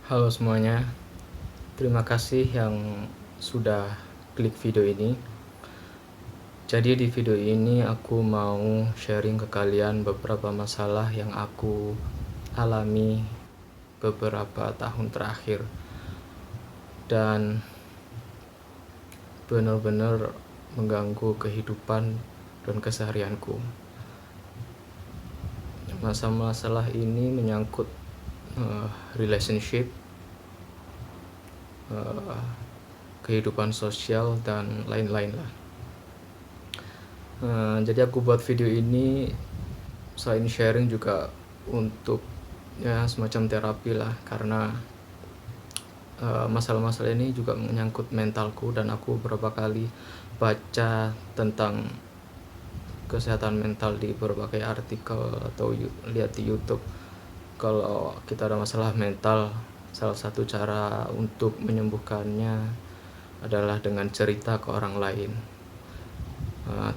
Halo semuanya, terima kasih yang sudah klik video ini. Jadi di video ini aku mau sharing ke kalian beberapa masalah yang aku alami beberapa tahun terakhir. Dan benar-benar mengganggu kehidupan dan keseharianku. Masalah ini menyangkut relationship, kehidupan sosial, dan lain-lain lah. Jadi aku buat video ini selain sharing juga untuk ya semacam terapi lah, karena masalah-masalah ini juga menyangkut mentalku, dan aku beberapa kali baca tentang kesehatan mental di berbagai artikel atau lihat di YouTube. Kalau kita ada masalah mental, salah satu cara untuk menyembuhkannya adalah dengan cerita ke orang lain.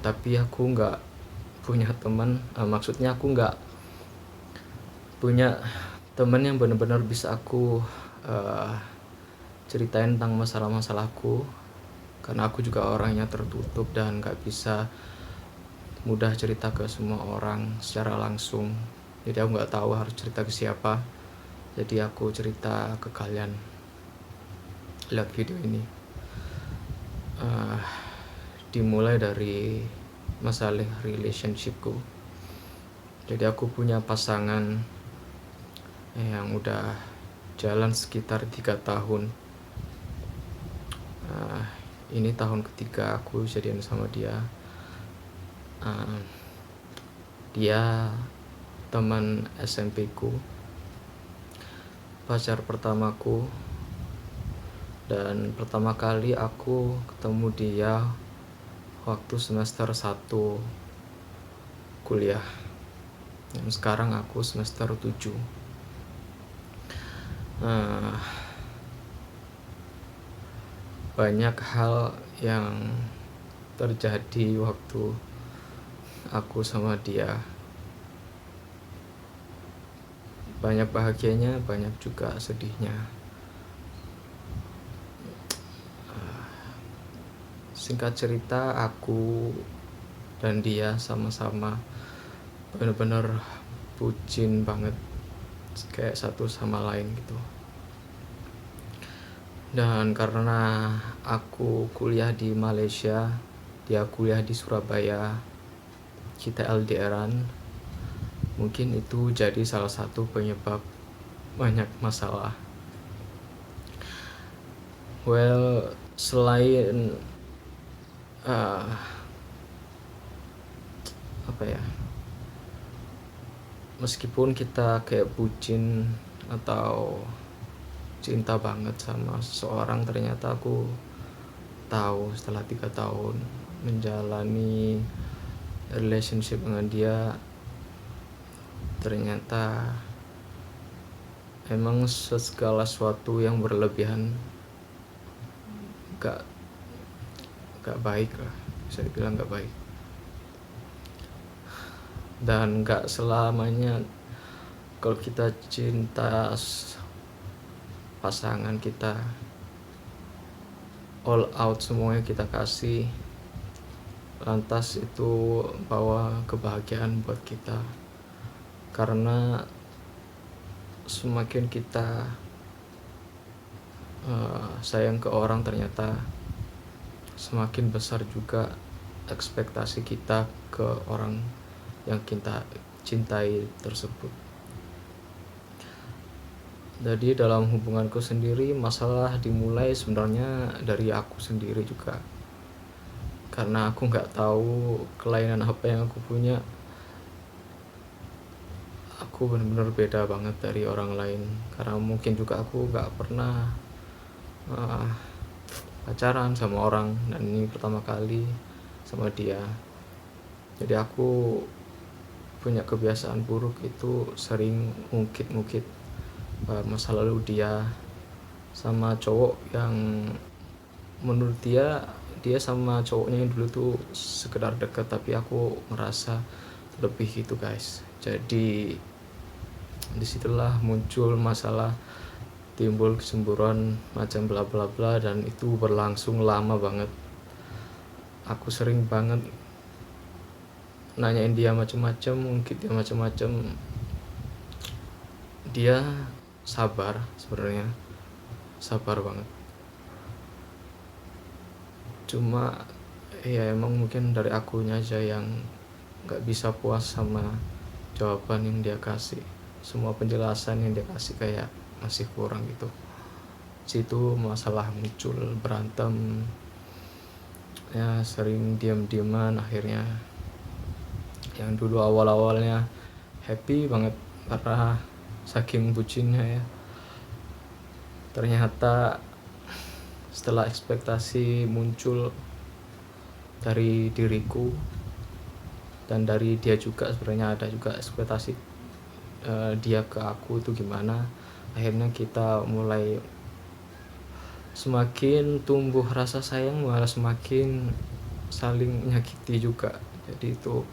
Tapi aku nggak punya teman, maksudnya aku nggak punya teman yang benar-benar bisa aku ceritain tentang masalah-masalahku, karena aku juga orangnya tertutup dan nggak bisa mudah cerita ke semua orang secara langsung. Jadi aku nggak tahu harus cerita ke siapa, jadi aku cerita ke kalian lihat video ini. Dimulai dari masalah relationshipku. Jadi aku punya pasangan yang udah jalan sekitar 3 tahun. Ini tahun ketiga aku jadian sama dia. Dia teman SMP ku, pacar pertamaku, dan pertama kali aku ketemu dia waktu semester 1 kuliah. Dan sekarang aku semester 7. Banyak hal yang terjadi waktu aku sama dia. Banyak bahagianya, banyak juga sedihnya. Singkat cerita, aku dan dia sama-sama benar-benar bucin banget, kayak satu sama lain gitu. Dan karena aku kuliah di Malaysia, dia kuliah di Surabaya, kita LDRan, mungkin itu jadi salah satu penyebab banyak masalah. Well, selain meskipun kita kayak bucin atau cinta banget sama seseorang, ternyata aku tahu setelah 3 tahun menjalani relationship dengan dia, ternyata emang segala sesuatu yang berlebihan gak baik lah, bisa dibilang gak baik. Dan gak selamanya kalau kita cinta pasangan kita all out, semuanya kita kasih, lantas itu bawa kebahagiaan buat kita. Karena semakin kita sayang ke orang, ternyata semakin besar juga ekspektasi kita ke orang yang kita cintai tersebut. Jadi dalam hubunganku sendiri, masalah dimulai sebenarnya dari aku sendiri juga. Karena aku nggak tahu kelainan apa yang aku punya. Aku benar-benar beda banget dari orang lain. Karena mungkin juga aku nggak pernah pacaran sama orang, dan ini pertama kali sama dia. Jadi aku punya kebiasaan buruk, itu sering ngungkit-ngungkit masa lalu dia sama cowok yang menurut dia sama cowoknya yang dulu tuh sekedar dekat, tapi aku merasa lebih gitu guys. Jadi disitulah muncul masalah timbul kecemburuan macam bla bla bla, dan itu berlangsung lama banget. Aku sering banget nanyain dia macam-macam, mungkin dia macam-macam. Dia sabar, sebenarnya sabar banget, cuma ya emang mungkin dari akunya aja yang gak bisa puas sama jawaban yang dia kasih. Semua penjelasan yang dia kasih kayak masih kurang gitu. Situ masalah muncul, berantem, ya sering diam-diaman. Akhirnya yang dulu awal-awalnya happy banget karena saking bucinnya ya, ternyata setelah ekspektasi muncul dari diriku dan dari dia juga, sebenarnya ada juga ekspektasi dia ke aku itu gimana. Akhirnya kita mulai semakin tumbuh rasa sayang, malah semakin saling menyakiti juga. Jadi itu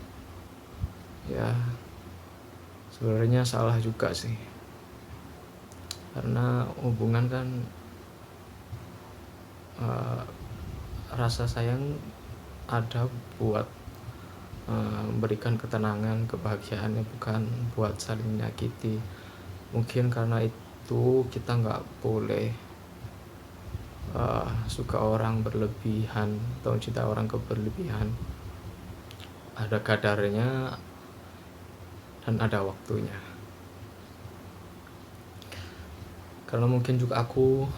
ya sebenarnya salah juga sih, karena hubungan kan rasa sayang ada buat memberikan ketenangan, kebahagiaan, bukan buat saling menyakiti. Mungkin karena itu kita nggak boleh suka orang berlebihan atau cinta orang berlebihan. Ada kadarnya dan ada waktunya. Karena mungkin juga aku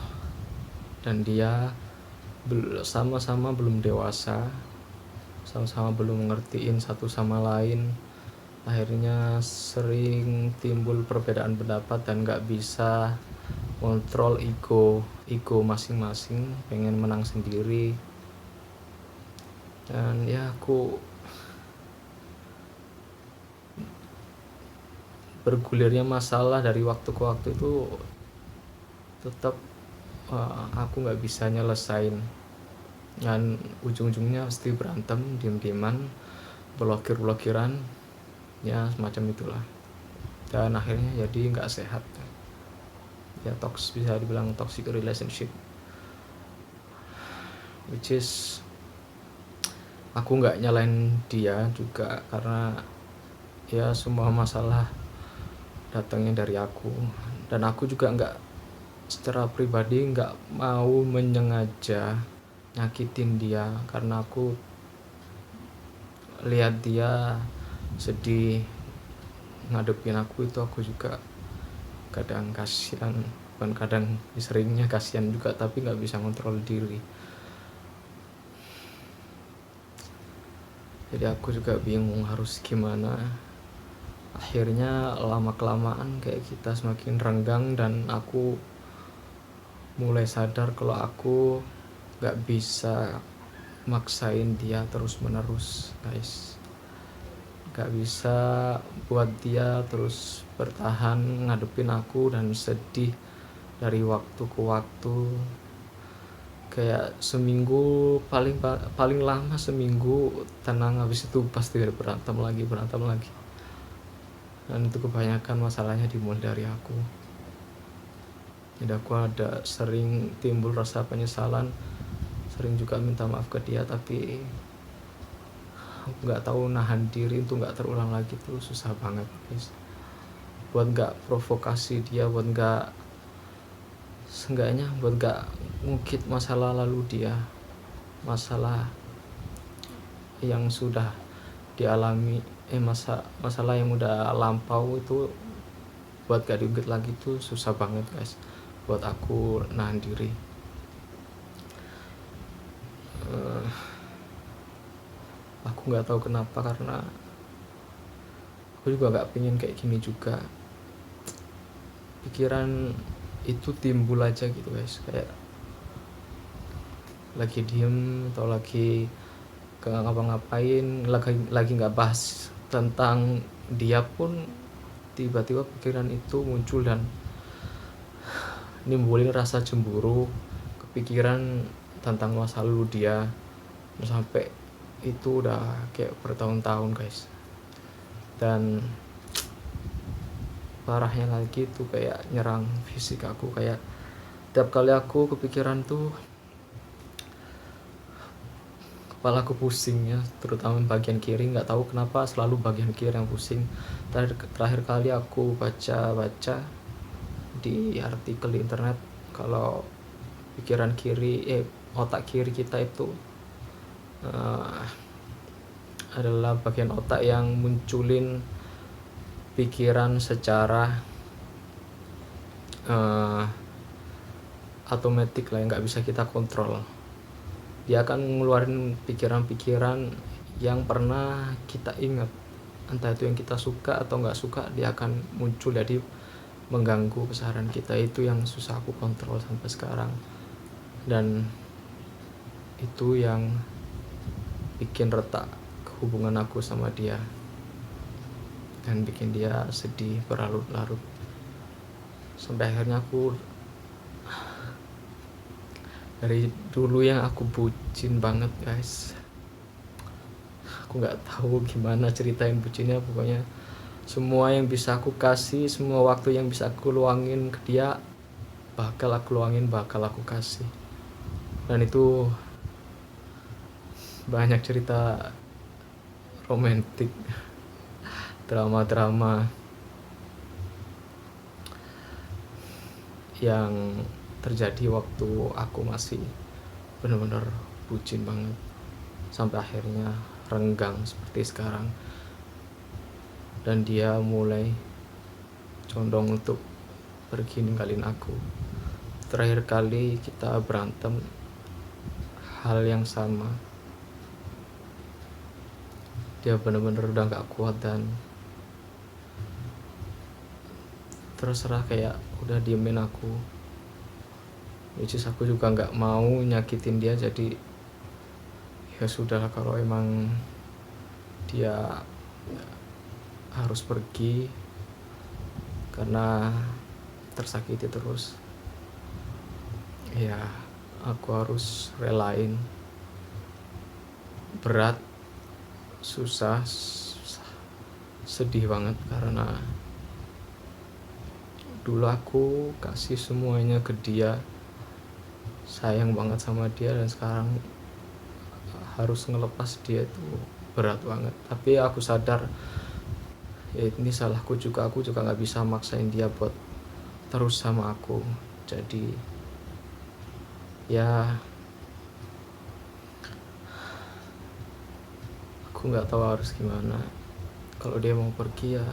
dan dia sama-sama belum dewasa, sama-sama belum ngertiin satu sama lain. Akhirnya sering timbul perbedaan pendapat dan gak bisa kontrol ego masing-masing, pengen menang sendiri. Dan ya aku bergulirnya masalah dari waktu ke waktu itu tetap aku gak bisa nyelesain, dan ujung-ujungnya pasti berantem, diem-dieman, blokir-blokiran, ya semacam itulah. Dan akhirnya jadi gak sehat ya, bisa dibilang toxic relationship, which is aku gak nyalain dia juga, karena ya semua masalah datangnya dari aku. Dan aku juga gak, secara pribadi gak mau menyengaja nyakitin dia, karena aku lihat dia sedih ngadepin aku itu, aku juga kadang kasihan, bukan kadang, seringnya kasihan juga, tapi nggak bisa kontrol diri. Jadi aku juga bingung harus gimana. Akhirnya lama kelamaan kayak kita semakin renggang, dan aku mulai sadar kalau aku nggak bisa maksain dia terus menerus, guys. Gak bisa buat dia terus bertahan ngadepin aku dan sedih dari waktu ke waktu. Kayak seminggu, paling lama seminggu tenang, habis itu pasti berantem lagi. Dan itu kebanyakan masalahnya dimulai dari aku. Jadi aku ada sering timbul rasa penyesalan, sering juga minta maaf ke dia, tapi aku nggak tahu nahan diri untuk nggak terulang lagi. Tuh susah banget, guys. Buat nggak provokasi dia, buat nggak, seenggaknya buat nggak ngungkit masalah lalu dia, masalah yang sudah dialami, masalah yang udah lampau itu, buat gak diungkit lagi tuh susah banget, guys. Buat aku nahan diri. Aku nggak tahu kenapa, karena aku juga nggak pengen kayak gini juga. Pikiran itu timbul aja gitu, guys, kayak lagi diem atau lagi gak ngapa-ngapain, lagi nggak bahas tentang dia pun, tiba-tiba pikiran itu muncul dan nimbulin rasa cemburu, kepikiran tentang masa lalu dia, sampai itu udah kayak bertahun-tahun, guys. Dan parahnya lagi itu kayak nyerang fisik aku, kayak Setiap kali aku kepikiran tuh kepalaku pusing ya, terutama bagian kiri, nggak tahu kenapa selalu bagian kiri yang pusing. Terakhir kali aku baca di artikel di internet kalau otak kiri kita itu eh, adalah bagian otak yang munculin pikiran secara otomatis lah, yang nggak bisa kita kontrol. Dia akan ngeluarin pikiran-pikiran yang pernah kita ingat, entah itu yang kita suka atau nggak suka, dia akan muncul, jadi mengganggu keseharian kita. Itu yang susah aku kontrol sampai sekarang, dan itu yang bikin retak hubungan aku sama dia dan bikin dia sedih berlarut-larut. Sampai akhirnya aku, dari dulu yang aku bucin banget guys, aku nggak tahu gimana ceritain bucinnya. Pokoknya semua yang bisa aku kasih, semua waktu yang bisa aku luangin ke dia, bakal aku luangin, bakal aku kasih. Dan itu banyak cerita romantis, drama-drama yang terjadi waktu aku masih benar-benar bucin banget, sampai akhirnya renggang seperti sekarang. Dan dia mulai condong untuk pergi ninggalin aku. Terakhir kali kita berantem hal yang sama, dia benar-benar udah gak kuat dan terserah kayak udah diemin aku, which is aku juga nggak mau nyakitin dia. Jadi ya sudah, kalau emang dia harus pergi karena tersakiti terus, ya aku harus relain. Berat, susah, sedih banget, karena dulu aku kasih semuanya ke dia, sayang banget sama dia, dan sekarang harus ngelepas dia itu berat banget. Tapi aku sadar ya ini salahku juga, aku juga nggak bisa maksain dia buat terus sama aku. Jadi ya aku nggak tahu harus gimana. Kalau dia mau pergi ya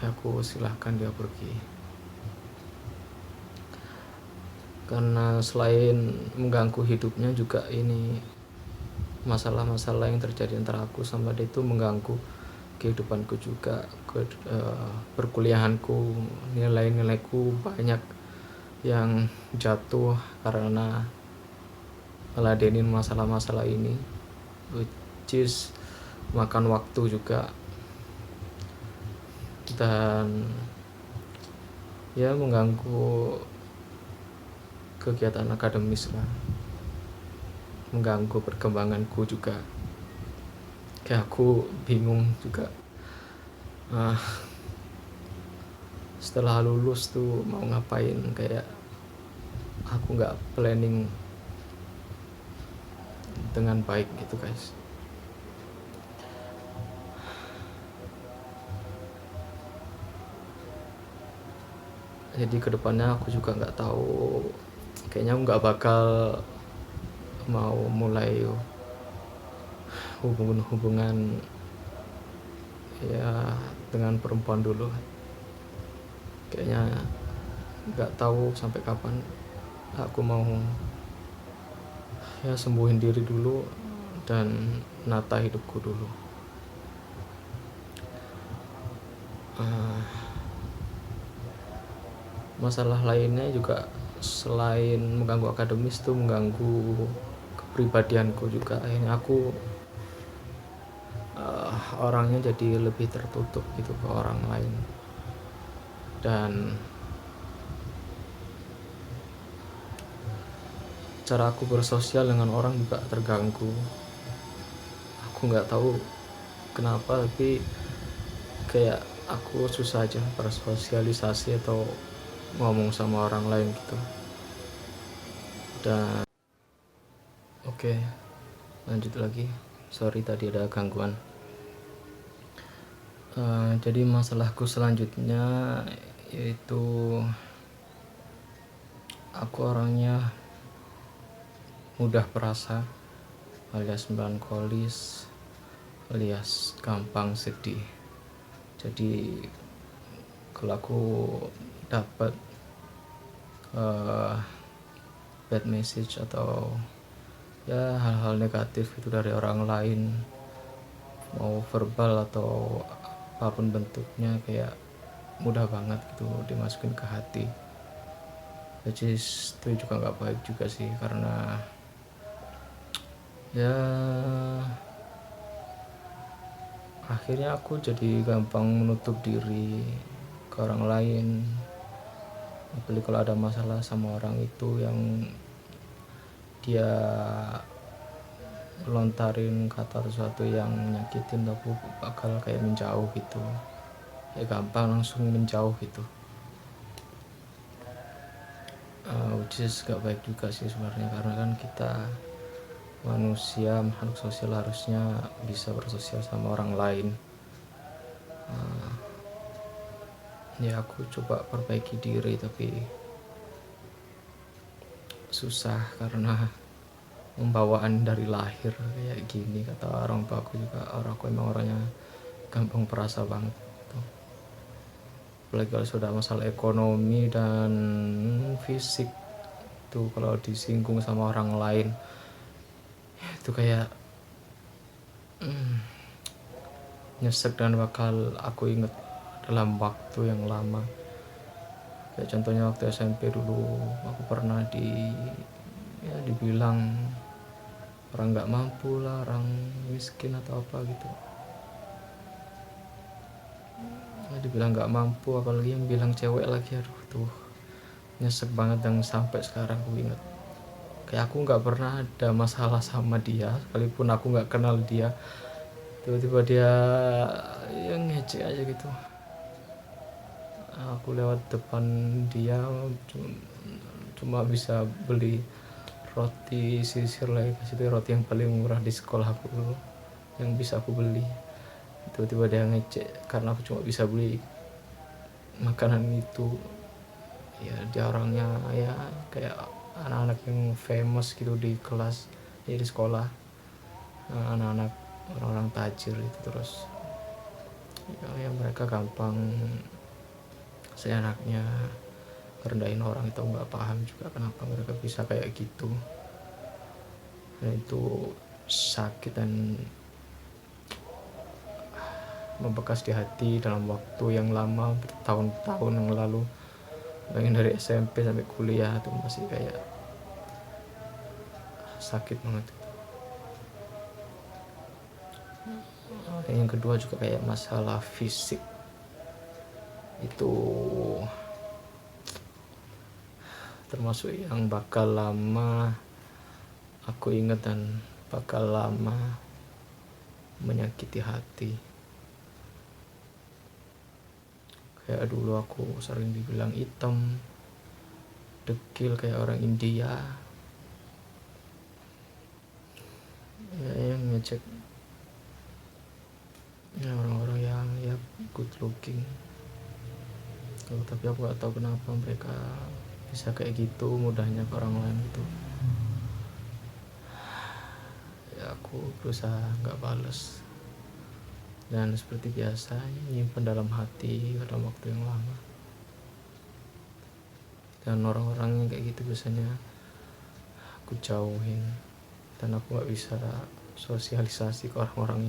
aku silahkan dia pergi, karena selain mengganggu hidupnya juga ini masalah-masalah yang terjadi antara aku sama dia itu mengganggu kehidupanku juga, perkuliahanku, nilai-nilaiku banyak yang jatuh karena ngeladenin masalah-masalah ini, which is makan waktu juga, dan ya mengganggu kegiatan akademis lah, mengganggu perkembanganku juga. Kayak aku bingung juga setelah lulus tuh mau ngapain, kayak aku nggak planning dengan baik gitu guys. Jadi kedepannya aku juga nggak tahu, kayaknya aku nggak bakal mau mulai hubungan ya dengan perempuan dulu. Kayaknya nggak tahu sampai kapan aku mau ya sembuhin diri dulu dan nata hidupku dulu. Masalah lainnya juga selain mengganggu akademis tuh mengganggu kepribadianku juga. Akhirnya aku orangnya jadi lebih tertutup gitu ke orang lain, dan cara aku bersosial dengan orang juga terganggu. Aku nggak tahu kenapa, tapi kayak aku susah aja bersosialisasi atau ngomong sama orang lain gitu. Dan oke, lanjut lagi. Sorry tadi ada gangguan. Jadi masalahku selanjutnya yaitu aku orangnya mudah perasa, alias melankolis, alias gampang sedih. Jadi kalau aku dapat bad message atau ya hal-hal negatif itu dari orang lain, mau verbal atau apapun bentuknya, kayak mudah banget gitu dimasukin ke hati. Jadi itu juga nggak baik juga sih, karena ya akhirnya aku jadi gampang menutup diri ke orang lain. Apalagi kalau ada masalah sama orang itu yang dia lontarin kata sesuatu yang nyakitin, aku bakal kayak menjauh gitu, ya gampang langsung menjauh gitu. Which is gak baik juga sih sebenarnya, karena kan kita manusia, makhluk sosial, harusnya bisa bersosial sama orang lain. Ya aku coba perbaiki diri tapi susah karena pembawaan dari lahir kayak gini. Kata orang tua aku juga, aku emang orangnya gampang perasa banget gitu. Apalagi kalau sudah masalah ekonomi dan fisik tuh, kalau disinggung sama orang lain itu kayak nyesek dan bakal aku inget dalam waktu yang lama. Kayak contohnya waktu SMP dulu, aku pernah dibilang orang nggak mampu lah, orang miskin atau apa gitu. Dibilang nggak mampu, apalagi yang bilang cewek lagi, aduh tuh nyesek banget. Dan sampai sekarang aku inget, kayak aku nggak pernah ada masalah sama dia, sekalipun aku nggak kenal dia, tiba-tiba dia yang ngecek aja gitu. Aku lewat depan dia cuma bisa beli roti sisir lagi, itu roti yang paling murah di sekolah aku dulu yang bisa aku beli. Tiba-tiba dia ngecek karena aku cuma bisa beli makanan itu. Ya dia orangnya ya kayak anak-anak yang famous gitu di kelas, ya di sekolah, anak-anak orang-orang tajir itu. Terus ya mereka gampang seenaknya ngerendahin orang, itu nggak paham juga kenapa mereka bisa kayak gitu. Dan itu sakit dan membekas di hati dalam waktu yang lama, bertahun-tahun yang lalu. Bayangin dari SMP sampai kuliah itu masih kayak sakit banget. Yang kedua juga kayak masalah fisik itu termasuk yang bakal lama aku ingat dan bakal lama menyakiti hati. Kayak dulu aku sering dibilang hitam, dekil kayak orang India, ya yang ngecek ya orang-orang yang ya good looking. Tapi aku gak tahu kenapa mereka bisa kayak gitu mudahnya ke orang lain gitu. Ya aku berusaha gak bales, dan seperti biasa nyimpen dalam hati dalam waktu yang lama. Dan orang-orang yang kayak gitu biasanya aku jauhin, dan aku gak bisa sosialisasi ke orang-orang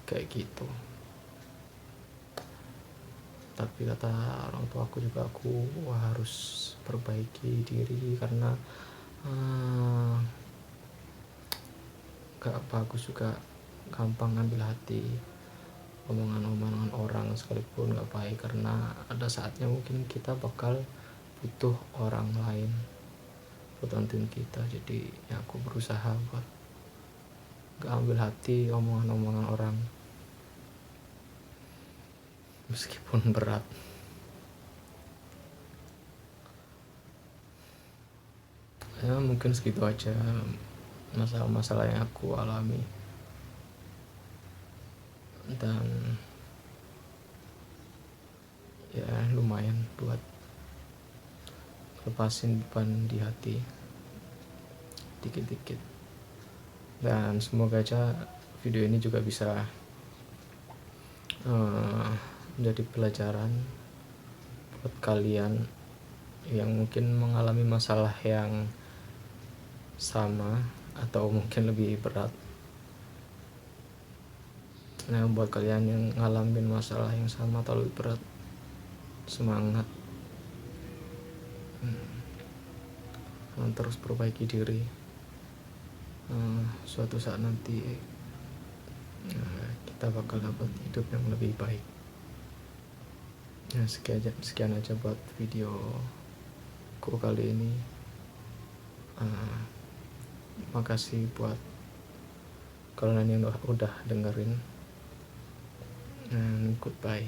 kayak gitu. Tapi kata orang tua aku juga, aku harus perbaiki diri karena gak bagus juga gampang ngambil hati omongan-omongan orang sekalipun gak baik, karena ada saatnya mungkin kita bakal butuh orang lain buat bantuin kita. Jadi ya aku berusaha buat gak ambil hati omongan-omongan orang meskipun berat. Ya mungkin segitu aja masalah-masalah yang aku alami, dan ya lumayan buat lepasin beban di hati dikit-dikit. Dan semoga aja video ini juga bisa menjadi pelajaran buat kalian yang mungkin mengalami masalah yang sama atau mungkin lebih berat. Nah, buat kalian yang ngalamin masalah yang sama atau lebih berat, semangat, terus perbaiki diri. Suatu saat nanti kita bakal dapat hidup yang lebih baik. Nah, sekian aja buat videoku kali ini. Makasih buat kalian yang udah dengerin, and goodbye.